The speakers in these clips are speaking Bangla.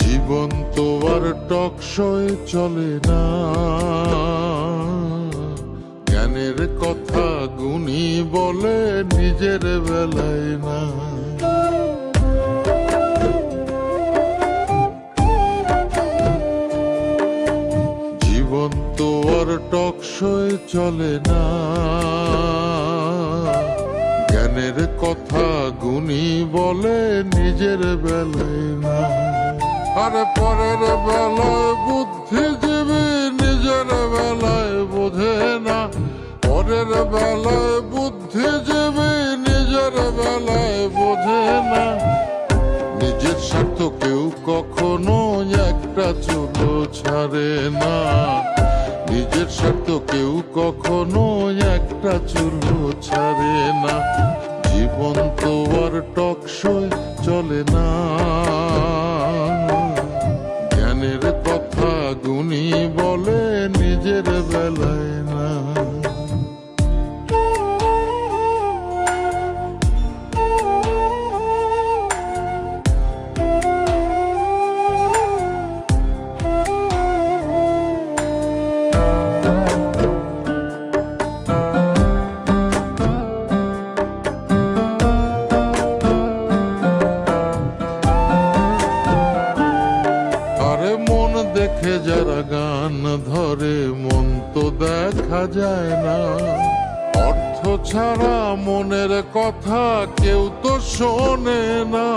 জীবন তো আর টকশয় চলে না, জ্ঞানের কথা গুণী বলে নিজের বেলায় না। জীবন তো আর টকশয় চলে না, জ্ঞানের কথা গুণী বলে নিজের বেলায় না। আর পরের বেলায় বুদ্ধিজীবী নিজের বেলায় বোঝে না, পরের বেলায় বুদ্ধিজীবী নিজের বেলায় বোঝে না। নিজের স্বার্থ কেউ কখনো একটা চুলো ছাড়ে না, নিজের স্বার্থ কেউ কখনো একটা চুলো ছাড়ে না। জীবন তো আর টকশয় চলে না, জ্ঞানের কথা গুণী বলে নিজের বেলায় না। মন দেখে যারা গান ধরে মন তো দেখা যায় না, অর্থ ছাড়া মনের কথা কেউ তো শোনে না।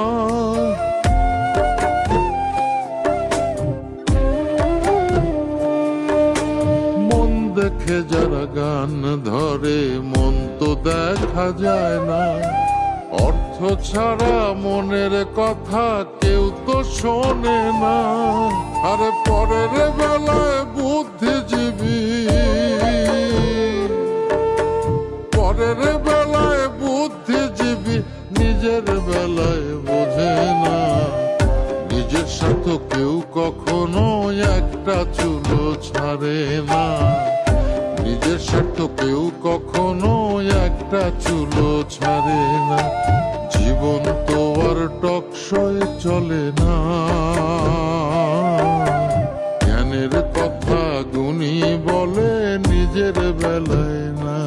মন দেখে যারা গান ধরে মন তো দেখা যায় না, অর্থ ছাড়া মনের কথা কেউ তো শোনে না। আর পরের বেলায় বুদ্ধিজীবী, পরের বেলায় বুদ্ধিজীবী নিজের বেলায় বোঝে না। নিজের সাথে কেউ কখনো একটা চুলো ছাড়ে না, নিজের স্বার্থ কেউ কখনো একটা চুলো ছাড়ে না। জীবন তো আর টকশয় চলে না, জ্ঞানের কথা গুণী বলে নিজের বেলায় না।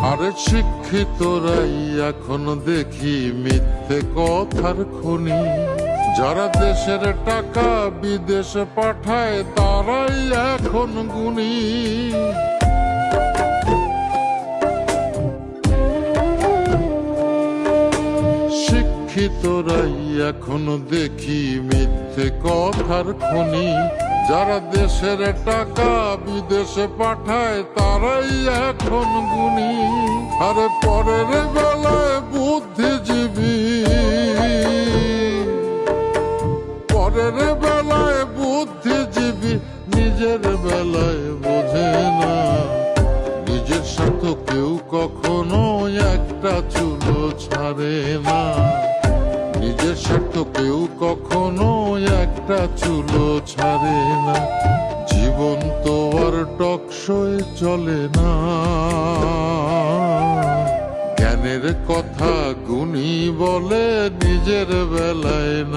আরে শিক্ষিতরাই এখন দেখি মিথ্যে কথার খনি, যারা দেশের টাকা বিদেশে পাঠায় তারাই এখন গুণী। শিক্ষিতরাই এখন দেখি মিথ্যে কথার খনি, যারা দেশের টাকা বিদেশে পাঠায় তারাই এখন গুণী। আর পরের বেলায় বুদ্ধিজীবী, পরের বেলায় বুদ্ধিজীবী নিজের বেলায় বোঝে না। নিজের সাথে কেউ কখনো একটা চুলো ছাড়ে না, নিজের স্বার্থ কেউ কখনো একটা চুলো ছাড়ে না। জীবন তো আর টকশয় চলে না, জ্ঞানের কথা গুণী বলে নিজের বেলায় না।